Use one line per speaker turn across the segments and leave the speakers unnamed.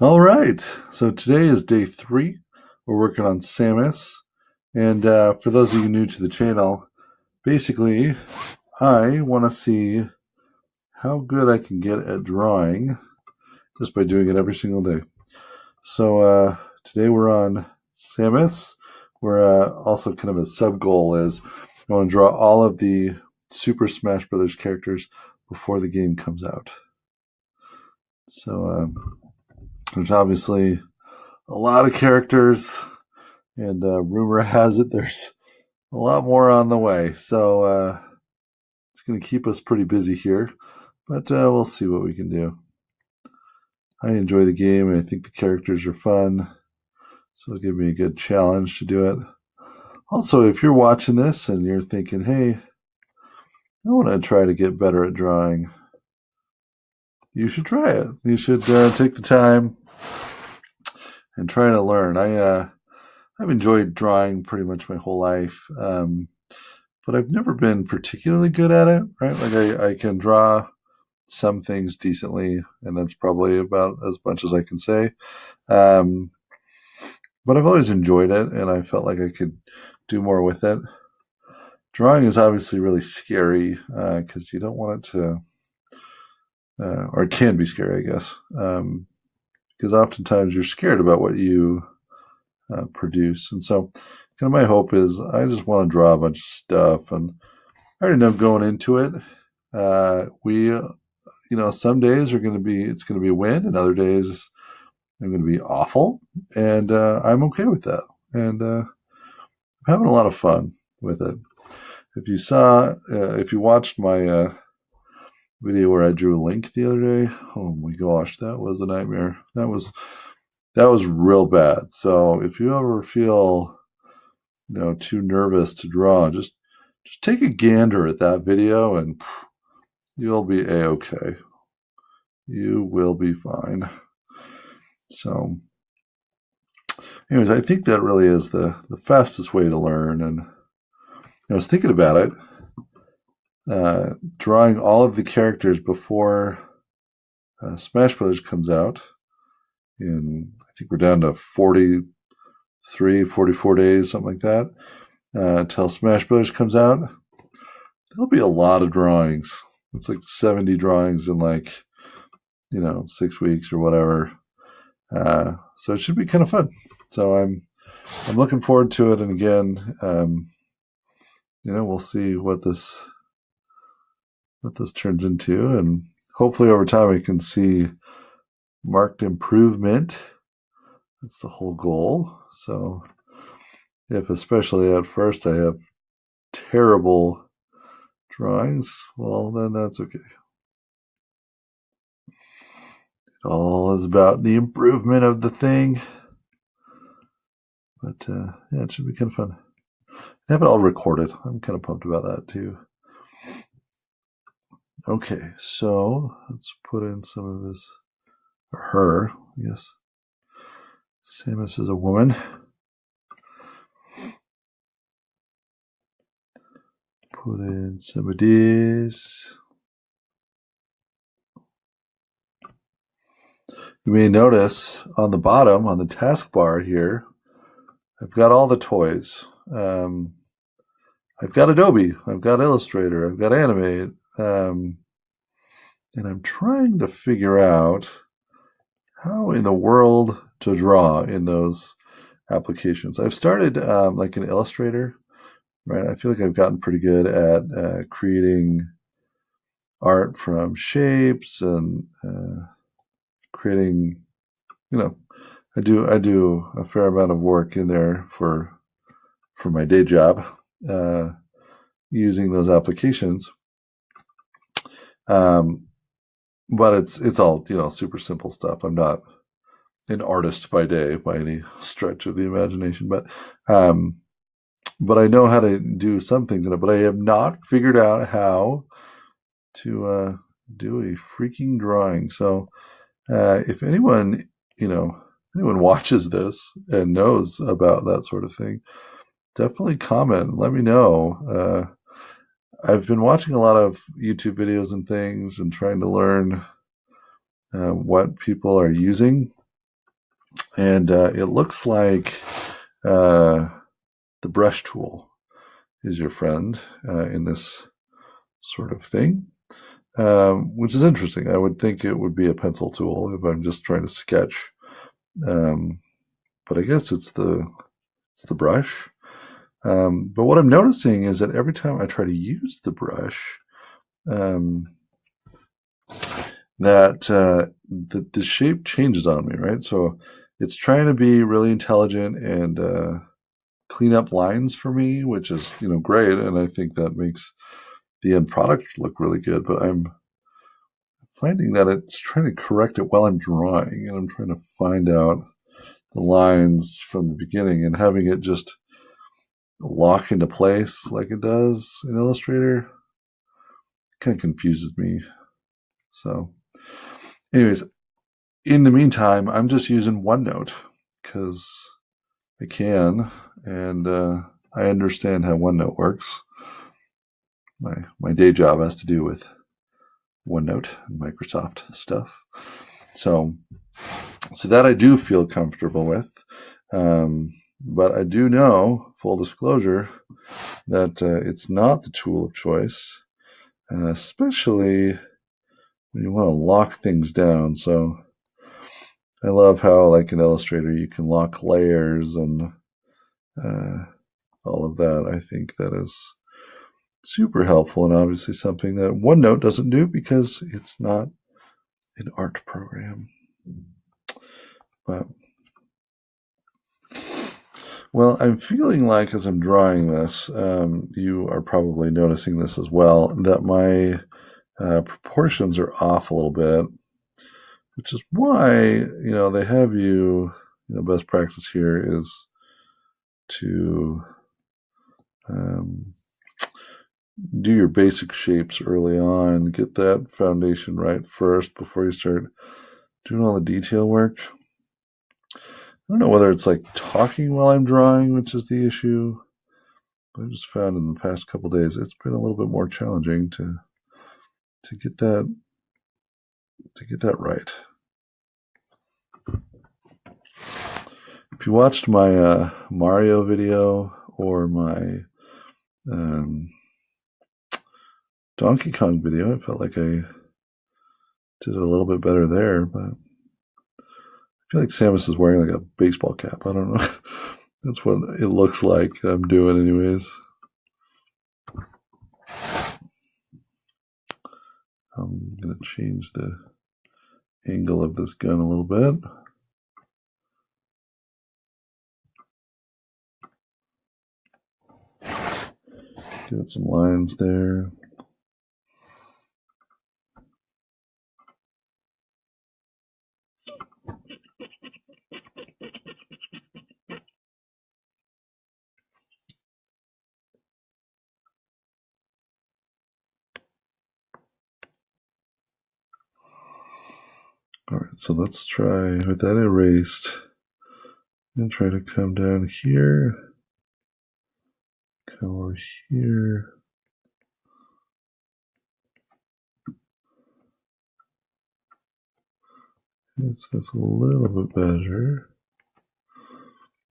All right. So today is day 3. We're working on Samus. And for those of you new to the channel, basically, I want to see how good I can get at drawing just by doing it every single day. So today we're on Samus. We're also kind of a sub goal is I want to draw all of the Super Smash Brothers characters before the game comes out. So there's obviously a lot of characters. And rumor has it there's a lot more on the way. So it's going to keep us pretty busy here. But we'll see what we can do. I enjoy the game, and I think the characters are fun. So it'll give me a good challenge to do it. Also, if you're watching this and you're thinking, hey, I want to try to get better at drawing, you should try it. You should take the time and try to learn. I've enjoyed drawing pretty much my whole life. But I've never been particularly good at it, right? Like I can draw some things decently, and that's probably about as much as I can say. Um, but I've always enjoyed it, and I felt like I could do more with it. Drawing is obviously really scary because you don't want it to, or it can be scary, I guess, because oftentimes you're scared about what you produce. And so, kind of my hope is I just want to draw a bunch of stuff, and I already know going into it. Some days are going to be it's going to be a win, and other days I'm going to be awful, and I'm okay with that. And I'm having a lot of fun with it. If you watched my video where I drew a Link the other day, oh my gosh, that was a nightmare. That was real bad. So if you ever feel too nervous to draw, just take a gander at that video, and you'll be a-okay. You will be fine. So, anyways, I think that really is the fastest way to learn. And I was thinking about it, drawing all of the characters before Smash Brothers comes out. In I think we're down to 43, 44 days, something like that, until Smash Brothers comes out. There'll be a lot of drawings. It's like 70 drawings in 6 weeks or whatever. So it should be kind of fun. So I'm looking forward to it. And again, we'll see what this turns into, and hopefully over time we can see marked improvement. That's the whole goal. So if especially at first I have terrible drawings, well, then that's okay. It all is about the improvement of the thing. But yeah, it should be kind of fun. I have it all recorded. I'm kind of pumped about that too. Okay, so let's put in some of his, or her, I guess. Samus is a woman. Put in some of these. You may notice on the bottom, on the taskbar here, I've got all the toys. I've got Adobe, I've got Illustrator, I've got Animate, and I'm trying to figure out how in the world to draw in those applications. I've started like an Illustrator, right? I feel like I've gotten pretty good at creating art from shapes and creating, I do a fair amount of work in there for my day job using those applications. But it's all super simple stuff. I'm not an artist by day by any stretch of the imagination, but I know how to do some things in it. But I have not figured out how to do a freaking drawing. So if anyone watches this and knows about that sort of thing, definitely comment. Let me know. I've been watching a lot of YouTube videos and things and trying to learn what people are using And it looks like the brush tool is your friend in this sort of thing, which is interesting. I would think it would be a pencil tool if I'm just trying to sketch, but I guess it's the brush. But what I'm noticing is that every time I try to use the brush, that the shape changes on me, right? So it's trying to be really intelligent and clean up lines for me, which is great, and I think that makes the end product look really good. But I'm finding that it's trying to correct it while I'm drawing, and I'm trying to find out the lines from the beginning, and having it just lock into place like it does in Illustrator kind of confuses me. So, anyways, in the meantime, I'm just using OneNote because I can, and I understand how OneNote works. My day job has to do with OneNote and Microsoft stuff. So that I do feel comfortable with. But I do know, full disclosure, that it's not the tool of choice, especially when you want to lock things down. So I love how, like in Illustrator, you can lock layers and all of that. I think that is super helpful, and obviously something that OneNote doesn't do because it's not an art program. But well, I'm feeling like as I'm drawing this, you are probably noticing this as well, that my proportions are off a little bit, which is why they have best practice here is to do your basic shapes early on, get that foundation right first before you start doing all the detail work. I don't know whether it's like talking while I'm drawing, which is the issue. I just found in the past couple days it's been a little bit more challenging to get that right. If you watched my Mario video or my Donkey Kong video, I felt like I did it a little bit better there, but I feel like Samus is wearing like a baseball cap. I don't know. That's what it looks like I'm doing anyways. I'm going to change the angle of this gun a little bit. Give it some lines there. All right, so let's try with that erased and try to come down here, come over here. That's a little bit better.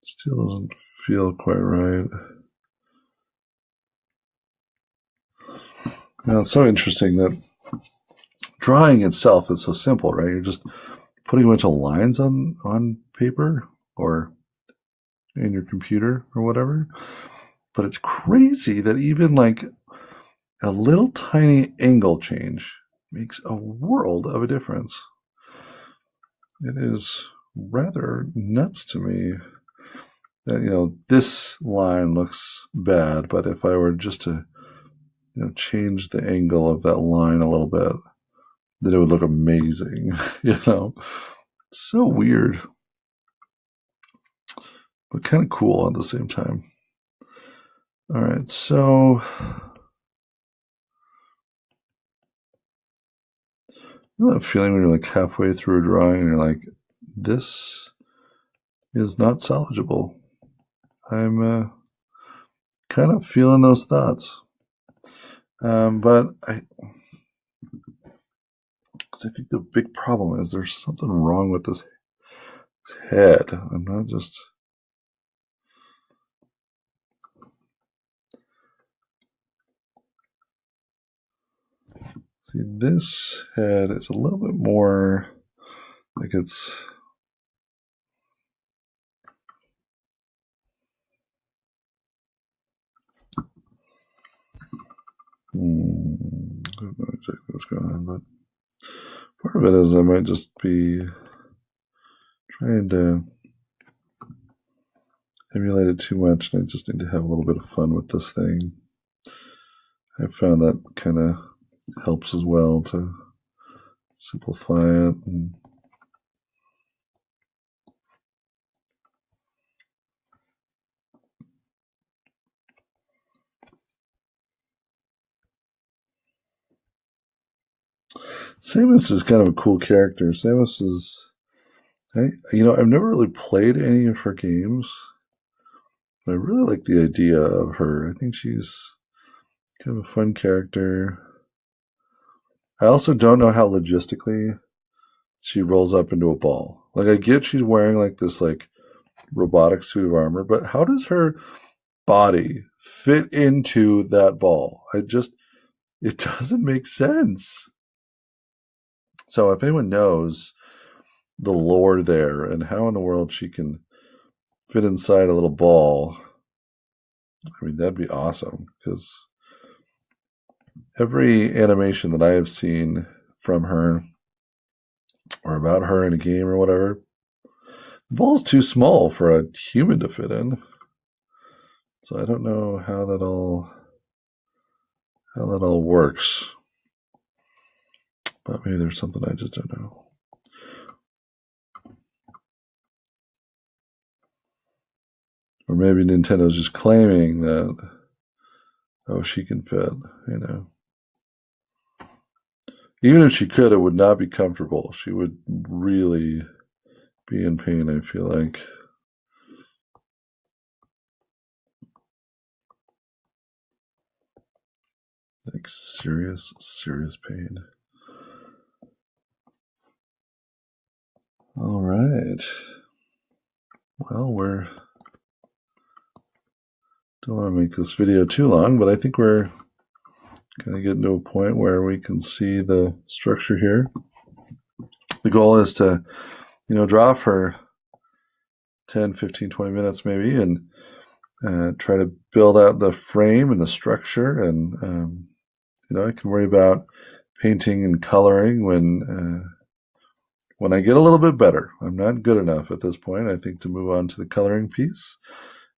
Still doesn't feel quite right. Now it's so interesting that drawing itself is so simple, right? You're just putting a bunch of lines on paper or in your computer or whatever. But it's crazy that even like a little tiny angle change makes a world of a difference. It is rather nuts to me that this line looks bad, but if I were just to change the angle of that line a little bit, then it would look amazing. So weird, but kind of cool at the same time. All right, so you know that feeling when you're like halfway through a drawing and you're like, this is not salvageable. I'm kind of feeling those thoughts. But I think the big problem is there's something wrong with this His head. I'm not just... See, this head is a little bit more like it's... I don't know exactly what's going on, but part of it is I might just be trying to emulate it too much, and I just need to have a little bit of fun with this thing. I found that kind of helps as well to simplify it. And Samus is kind of a cool character. Samus is, I've never really played any of her games, but I really like the idea of her. I think she's kind of a fun character. I also don't know how logistically she rolls up into a ball. Like, I get she's wearing like this like robotic suit of armor, but how does her body fit into that ball? It doesn't make sense. So if anyone knows the lore there and how in the world she can fit inside a little ball, I mean, that'd be awesome, because every animation that I have seen from her or about her in a game or whatever, the ball's too small for a human to fit in. So I don't know how that all works. But maybe there's something I just don't know. Or maybe Nintendo's just claiming that, oh, she can fit, Even if she could, it would not be comfortable. She would really be in pain, I feel like. Like serious, serious pain. All right. Well, don't want to make this video too long, but I think we're kind of getting to a point where we can see the structure here. The goal is to, draw for 10, 15, 20 minutes maybe, and try to build out the frame and the structure. And, I can worry about painting and coloring when I get a little bit better. I'm not good enough at this point, I think, to move on to the coloring piece.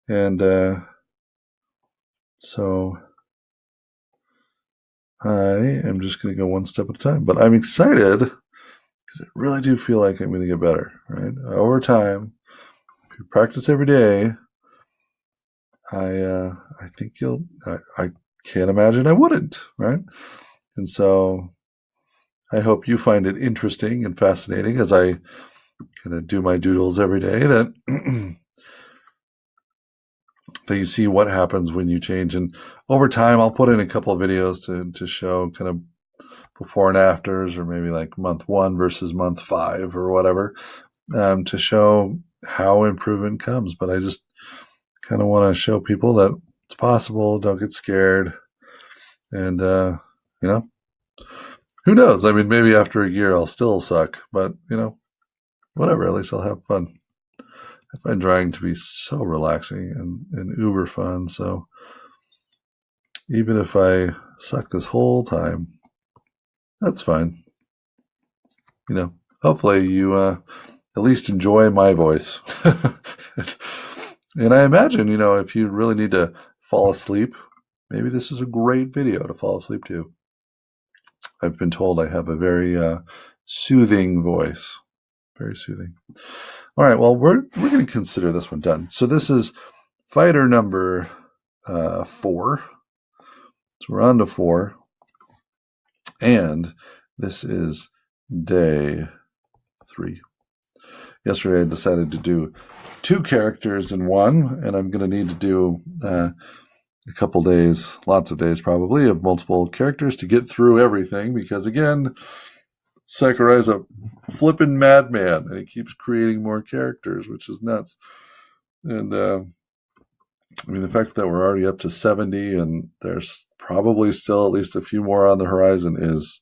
And so I am just going to go one step at a time. But I'm excited because I really do feel like I'm going to get better, right? Over time, if you practice every day, I think I can't imagine I wouldn't, right? And so I hope you find it interesting and fascinating as I kind of do my doodles every day, that that you see what happens when you change. And over time, I'll put in a couple of videos to show kind of before and afters, or maybe like month 1 versus month 5 or whatever, to show how improvement comes. But I just kind of want to show people that it's possible. Don't get scared. And, who knows? I mean, maybe after a year I'll still suck, but, whatever, at least I'll have fun. I find drawing to be so relaxing and uber fun. So even if I suck this whole time, that's fine. Hopefully you at least enjoy my voice. And I imagine, if you really need to fall asleep, maybe this is a great video to fall asleep to. I've been told I have a very soothing voice. Very soothing. All right, well, we're going to consider this one done. So this is fighter number 4. So we're on to 4. And this is day 3. Yesterday I decided to do 2 characters in one, and I'm going to need to do a couple days, lots of days probably, of multiple characters to get through everything, because again, Sakurai's a flippin' madman, and he keeps creating more characters, which is nuts. And I mean, the fact that we're already up to 70 and there's probably still at least a few more on the horizon is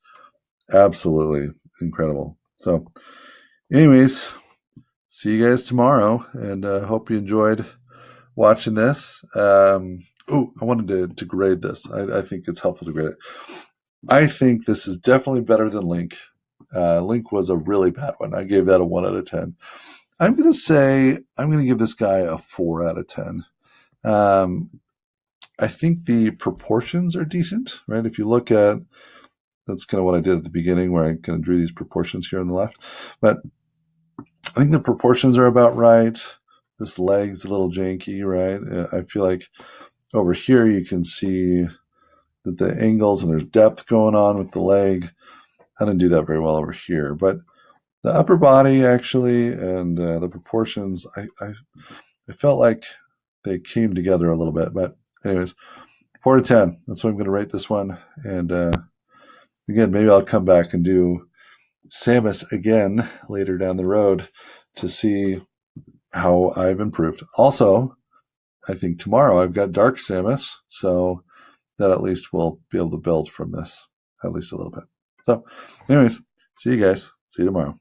absolutely incredible. So, anyways, see you guys tomorrow, and hope you enjoyed watching this. I wanted to grade this. I think it's helpful to grade it. I think this is definitely better than Link. Link was a really bad one. I gave that a 1 out of 10. I'm going to give this guy a 4 out of 10. I think the proportions are decent, right? If you look at, that's kind of what I did at the beginning, where I kind of drew these proportions here on the left. But I think the proportions are about right. This leg's a little janky, right? I feel like over here you can see that the angles and there's depth going on with the leg. I didn't do that very well over here, but the upper body actually and the proportions, I felt like they came together a little bit. But anyways, 4 to 10. That's what I'm going to rate this one. And again, maybe I'll come back and do Samus again later down the road to see how I've improved. Also, I think tomorrow I've got Dark Samus, so that at least we'll be able to build from this at least a little bit. So anyways, see you guys. See you tomorrow.